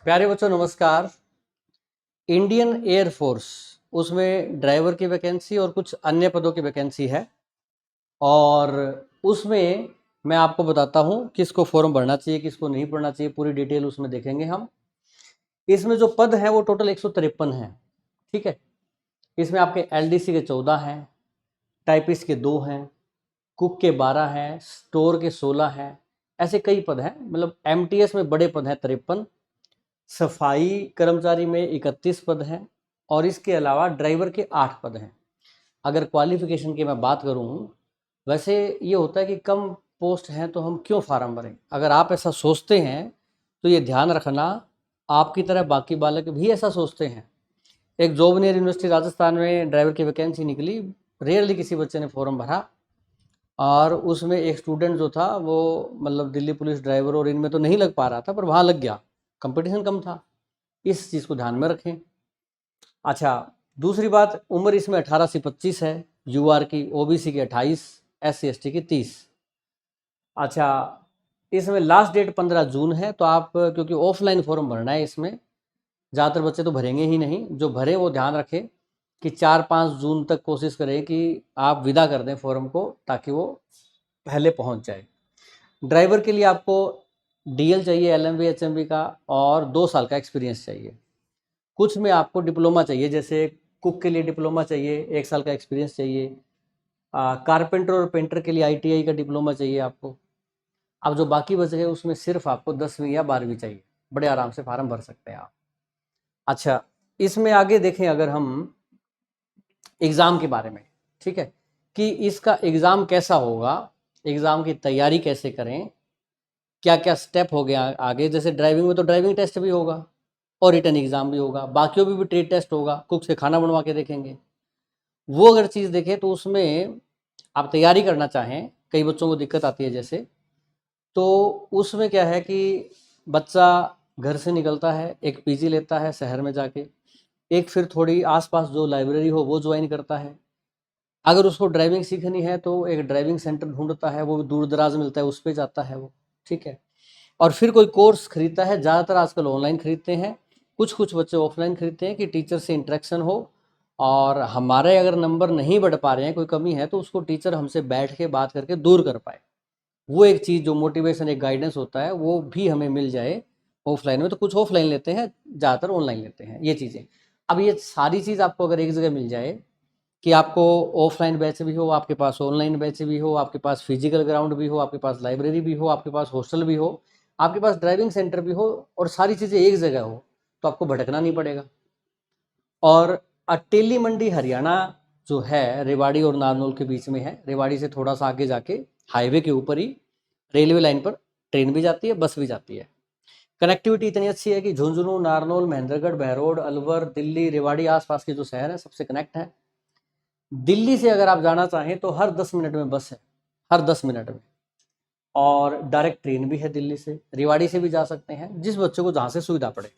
प्यारे बच्चों नमस्कार। इंडियन एयर फोर्स उसमें ड्राइवर की वैकेंसी और कुछ अन्य पदों की वैकेंसी है और उसमें मैं आपको बताता हूँ किसको फॉर्म भरना चाहिए किसको नहीं भरना चाहिए, पूरी डिटेल उसमें देखेंगे हम। इसमें जो पद हैं वो टोटल 153 हैं। ठीक है, इसमें आपके एलडीसी के 14 हैं, टाइपिस्ट के 2 हैं, कुक के 12 हैं, स्टोर के 16 हैं। ऐसे कई पद हैं, मतलब एमटीएस में बड़े पद हैं 53, सफाई कर्मचारी में 31 पद हैं और इसके अलावा ड्राइवर के 8 पद हैं। अगर क्वालिफिकेशन की मैं बात करूं, वैसे ये होता है कि कम पोस्ट हैं तो हम क्यों फार्म भरें। अगर आप ऐसा सोचते हैं तो ये ध्यान रखना, आपकी तरह बाकी बालक भी ऐसा सोचते हैं। एक जोबनेर यूनिवर्सिटी राजस्थान में ड्राइवर की वैकेंसी निकली, रेयरली किसी बच्चे ने फॉर्म भरा और उसमें एक स्टूडेंट जो था वो मतलब दिल्ली पुलिस ड्राइवर और इनमें तो नहीं लग पा रहा था, पर वहाँ लग गया, कंपटीशन कम था। इस चीज़ को ध्यान में रखें। अच्छा, दूसरी बात, उम्र इसमें 18 से 25 है, यूआर की, ओबीसी की 28, एससी एसटी की 30। अच्छा, इसमें लास्ट डेट 15 जून है, तो आप क्योंकि ऑफलाइन फॉर्म भरना है इसमें, ज़्यादातर बच्चे तो भरेंगे ही नहीं, जो भरे वो ध्यान रखें कि 4-5 जून तक कोशिश करें कि आप विदा कर दें फॉर्म को, ताकि वो पहले पहुंच जाए। ड्राइवर के लिए आपको डीएल चाहिए, एलएमवी एचएमवी का, और 2 साल का एक्सपीरियंस चाहिए। कुछ में आपको डिप्लोमा चाहिए, जैसे कुक के लिए डिप्लोमा चाहिए, 1 साल का एक्सपीरियंस चाहिए। कारपेंटर और पेंटर के लिए आईटीआई का डिप्लोमा चाहिए आपको। अब जो बाकी बचे हैं उसमें सिर्फ आपको 10वीं या 12वीं चाहिए, बड़े आराम से फार्म भर सकते हैं आप। अच्छा, इसमें आगे देखें अगर हम एग्ज़ाम के बारे में, ठीक है, कि इसका एग्ज़ाम कैसा होगा, एग्ज़ाम की तैयारी कैसे करें, क्या क्या स्टेप हो गया आगे। जैसे ड्राइविंग में तो ड्राइविंग टेस्ट भी होगा और रिटन एग्ज़ाम भी होगा, बाकियों में भी ट्रेड टेस्ट होगा, कुक से खाना बनवा के देखेंगे। वो अगर चीज़ देखें तो उसमें आप तैयारी करना चाहें, कई बच्चों को दिक्कत आती है जैसे, तो उसमें क्या है कि बच्चा घर से निकलता है, एक पीजी लेता है शहर में जाके, एक फिर थोड़ी आसपास जो लाइब्रेरी हो वो ज्वाइन करता है। अगर उसको ड्राइविंग सीखनी है तो एक ड्राइविंग सेंटर ढूंढता है, वो दूर दराज मिलता है, उस पर जाता है वो। ठीक है, और फिर कोई कोर्स खरीदता है, ज़्यादातर आजकल ऑनलाइन खरीदते हैं, कुछ कुछ बच्चे ऑफलाइन खरीदते हैं कि टीचर से इंटरेक्शन हो। और हमारे अगर नंबर नहीं बढ़ पा रहे हैं, कोई कमी है, तो उसको टीचर हमसे बैठ के बात करके दूर कर पाए। वो एक चीज़ जो मोटिवेशन, एक गाइडेंस होता है, वो भी हमें मिल जाए ऑफलाइन में। तो कुछ ऑफलाइन लेते हैं, ज़्यादातर ऑनलाइन लेते हैं, ये चीज़ें। अब ये सारी चीज़ आपको अगर एक जगह मिल जाए कि आपको ऑफलाइन बैच भी हो, आपके पास ऑनलाइन बैच भी हो, आपके पास फिजिकल ग्राउंड भी हो, आपके पास लाइब्रेरी भी हो, आपके पास हॉस्टल भी हो, आपके पास ड्राइविंग सेंटर भी हो, और सारी चीज़ें एक जगह हो, तो आपको भटकना नहीं पड़ेगा। और अटेली मंडी हरियाणा जो है, रेवाड़ी और नारनौल के बीच में है। रेवाड़ी से थोड़ा सा आगे जाके हाईवे के ऊपर ही रेलवे लाइन पर ट्रेन भी जाती है, बस भी जाती है। कनेक्टिविटी इतनी अच्छी है कि झुंझुनू, नारनौल, महेंद्रगढ़, बहरोड, अलवर, दिल्ली, रेवाड़ी आसपास के जो शहर हैं सबसे कनेक्ट है। दिल्ली से अगर आप जाना चाहें तो हर 10 मिनट में बस है, हर 10 मिनट में। और डायरेक्ट ट्रेन भी है दिल्ली से, रेवाड़ी से भी जा सकते हैं, जिस बच्चे को जहाँ से सुविधा पड़े।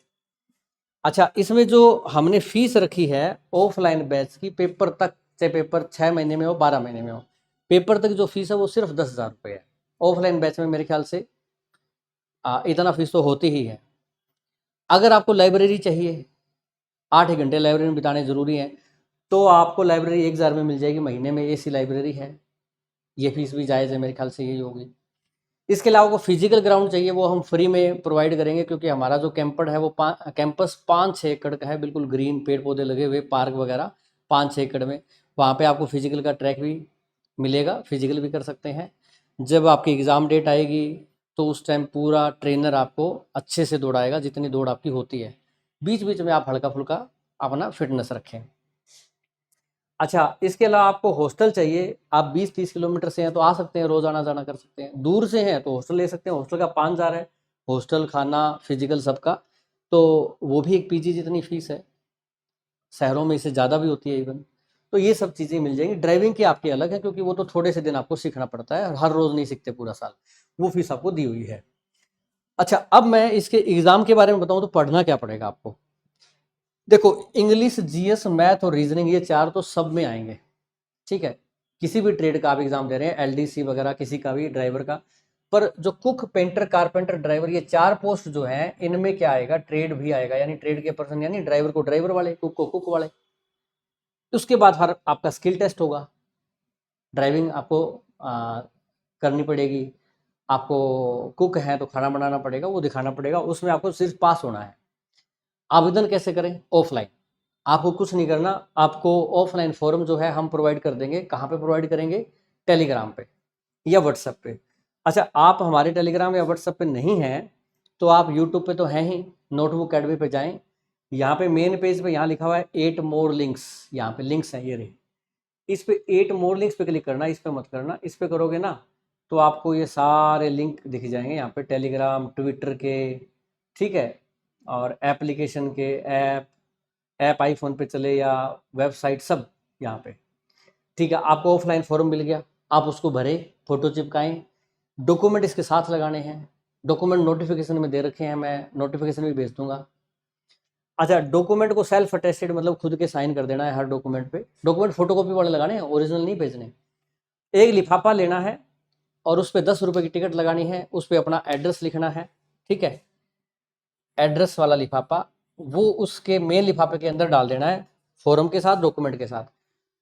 अच्छा, इसमें जो हमने फीस रखी है ऑफलाइन बैच की, पेपर तक, चाहे पेपर 6 महीने में हो 12 महीने में हो, पेपर तक जो फीस है वो सिर्फ 10,000 रुपये है। ऑफलाइन बैच में मेरे ख्याल से इतना फीस तो होती ही है। अगर आपको लाइब्रेरी चाहिए, 8 घंटे लाइब्रेरी में बिताने ज़रूरी हैं, तो आपको लाइब्रेरी 1,000 में मिल जाएगी महीने में, एसी लाइब्रेरी है। ये फीस भी जायज़ है, मेरे ख्याल से यही होगी। इसके अलावा को फिजिकल ग्राउंड चाहिए, वो हम फ्री में प्रोवाइड करेंगे, क्योंकि हमारा जो कैंपस है वो कैंपस 5-6 एकड़ का है, बिल्कुल ग्रीन, पेड़ पौधे लगे हुए, पार्क वगैरह 5-6 एकड़ में। वहाँ पे आपको फिजिकल का ट्रैक भी मिलेगा, फिजिकल भी कर सकते हैं। जब आपकी एग्ज़ाम डेट आएगी तो उस टाइम पूरा ट्रेनर आपको अच्छे से दौड़ाएगा, जितनी दौड़ आपकी होती है। बीच बीच में आप हल्का फुल्का अपना फिटनेस रखें। अच्छा, इसके अलावा आपको हॉस्टल चाहिए। आप 20-30 किलोमीटर से हैं तो आ सकते हैं, रोज़ आना जाना कर सकते हैं। दूर से हैं तो हॉस्टल ले सकते हैं, हॉस्टल का 5,000 है, हॉस्टल, खाना, फिजिकल सबका, तो वो भी एक पीजी जितनी फीस है। शहरों में इससे ज़्यादा भी होती है इवन। तो ये सब चीज़ें मिल जाएंगी। ड्राइविंग की आपकी अलग है, क्योंकि वो तो थोड़े से दिन आपको सीखना पड़ता है, हर रोज़ नहीं सीखते पूरा साल, वो फीस आपको दी हुई है। अच्छा, अब मैं इसके एग्ज़ाम के बारे में बताऊँ तो पढ़ना क्या पड़ेगा आपको। देखो, इंग्लिश, जीएस, मैथ और रीजनिंग, ये 4 तो सब में आएंगे। ठीक है, किसी भी ट्रेड का आप एग्जाम दे रहे हैं, एलडीसी वगैरह, किसी का भी ड्राइवर का, पर जो कुक, पेंटर, कारपेंटर, ड्राइवर, ये 4 पोस्ट जो हैं, इनमें क्या आएगा, ट्रेड भी आएगा, यानी ट्रेड के पर्सन, यानी ड्राइवर को ड्राइवर वाले, कुक को कुक वाले। उसके बाद हर आपका स्किल टेस्ट होगा, ड्राइविंग आपको करनी पड़ेगी, आपको कुक है तो खाना बनाना पड़ेगा, वो दिखाना पड़ेगा, उसमें आपको सिर्फ पास होना है। आवेदन कैसे करें? ऑफलाइन, आपको कुछ नहीं करना, आपको ऑफलाइन फॉर्म जो है हम प्रोवाइड कर देंगे। कहाँ पे प्रोवाइड करेंगे? टेलीग्राम पे या व्हाट्सएप पे। अच्छा, आप हमारे टेलीग्राम या व्हाट्सएप पे नहीं हैं तो आप यूट्यूब पे तो हैं ही, नोटबुक अकेडमी पे जाएं, यहाँ पे मेन पेज पे यहाँ लिखा हुआ है 8 मोर लिंक्स, यहाँ पे लिंक्स हैं, ये रहे, इस पे 8 मोर लिंक्स पे क्लिक करना, इस पे मत करना। इस पे करोगे ना तो आपको ये सारे लिंक दिख जाएंगे यहाँ पे, टेलीग्राम, ट्विटर के, ठीक है, और एप्लीकेशन के, ऐप आईफोन पे चले या वेबसाइट, सब यहाँ पे, ठीक है। आपको ऑफलाइन फॉर्म मिल गया, आप उसको भरे, फोटो चिपकाएं, डॉक्यूमेंट इसके साथ लगाने हैं, डॉक्यूमेंट नोटिफिकेशन में दे रखे हैं, मैं नोटिफिकेशन भी भेज दूंगा। अच्छा, डॉक्यूमेंट को सेल्फ अटेस्टेड मतलब खुद के साइन कर देना है हर डॉक्यूमेंट पे, डॉक्यूमेंट फोटोकॉपी वाले लगाने हैं, ओरिजिनल नहीं भेजने। एक लिफाफा लेना है और उस पर 10 रुपये की टिकट लगानी है, उस पर अपना एड्रेस लिखना है, ठीक है, एड्रेस वाला लिफाफा, वो उसके मेन लिफाफे के अंदर डाल देना है, फॉर्म के साथ, डॉक्यूमेंट के साथ,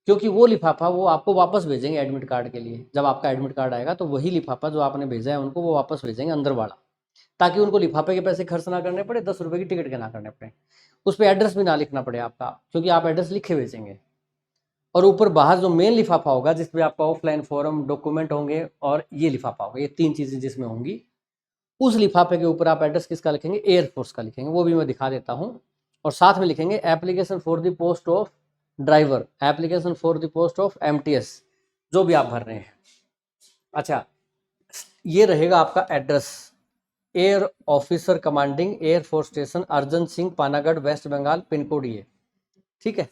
क्योंकि वो लिफाफा वो आपको वापस भेजेंगे एडमिट कार्ड के लिए। जब आपका एडमिट कार्ड आएगा तो वही लिफाफा जो आपने भेजा है उनको वो वापस भेजेंगे अंदर वाला, ताकि उनको लिफाफे के पैसे खर्च ना करने पड़े, 10 रुपये की टिकट के ना करने पड़े, उस पर एड्रेस भी ना लिखना पड़े आपका, क्योंकि आप एड्रेस लिखे भेजेंगे। और ऊपर बाहर जो मेन लिफाफा होगा जिसमें आपका ऑफलाइन फॉर्म, डॉक्यूमेंट होंगे और ये लिफाफा होगा, ये 3 चीज़ें जिसमें होंगी, उस लिफाफे के ऊपर आप एड्रेस किसका लिखेंगे? एयरफोर्स का लिखेंगे, वो भी मैं दिखा देता हूँ। और साथ में लिखेंगे application for the post of driver, application for the post of MTS, जो भी आप भर रहे हैं। अच्छा, ये रहेगा आपका address, air officer commanding air force station Arjan Singh, Panagarh, West Bengal, pin code ये, ठीक है,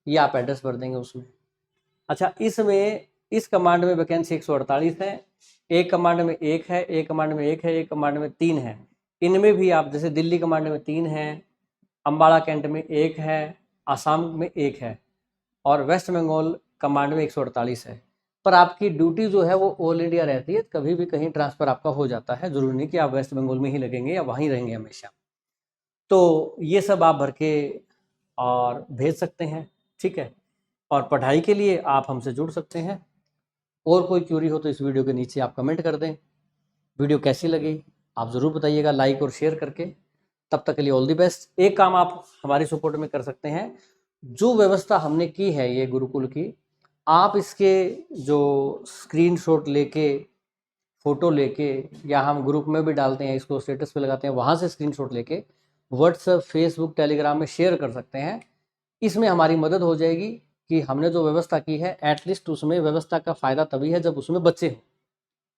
ये आप एड्रेस भर देंगे उसमें। अच्छा, इसमें इस कमांड में वैकेंसी 148 है, एक कमांड में 1 है, एक कमांड में 1 है, एक कमांड में 3 है। इनमें भी आप जैसे दिल्ली कमांड में 3 है, अम्बाला कैंट में 1 है, आसाम में 1 है, और वेस्ट बंगाल कमांड में 148 है। पर आपकी ड्यूटी जो है वो ऑल इंडिया रहती है, कभी भी कहीं ट्रांसफ़र आपका हो जाता है, ज़रूरी नहीं कि आप वेस्ट बंगाल में ही लगेंगे या वहीं रहेंगे हमेशा। तो ये सब आप भर के और भेज सकते हैं, ठीक है। और पढ़ाई के लिए आप हमसे जुड़ सकते हैं। और कोई क्यूरी हो तो इस वीडियो के नीचे आप कमेंट कर दें। वीडियो कैसी लगी आप ज़रूर बताइएगा लाइक और शेयर करके। तब तक के लिए ऑल दी बेस्ट। एक काम आप हमारी सपोर्ट में कर सकते हैं, जो व्यवस्था हमने की है ये गुरुकुल की, आप इसके जो स्क्रीनशॉट लेके, फ़ोटो लेके, या हम ग्रुप में भी डालते हैं, इसको स्टेटस पे लगाते हैं, वहाँ से स्क्रीनशॉट लेके व्हाट्सएप, फेसबुक, टेलीग्राम में शेयर कर सकते हैं। इसमें हमारी मदद हो जाएगी कि हमने जो व्यवस्था की है एटलीस्ट उसमें व्यवस्था का फ़ायदा तभी है जब उसमें बच्चे हों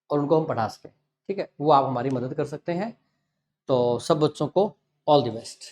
और उनको हम पढ़ा सकें, ठीक है। वो आप हमारी मदद कर सकते हैं। तो सब बच्चों को ऑल द बेस्ट।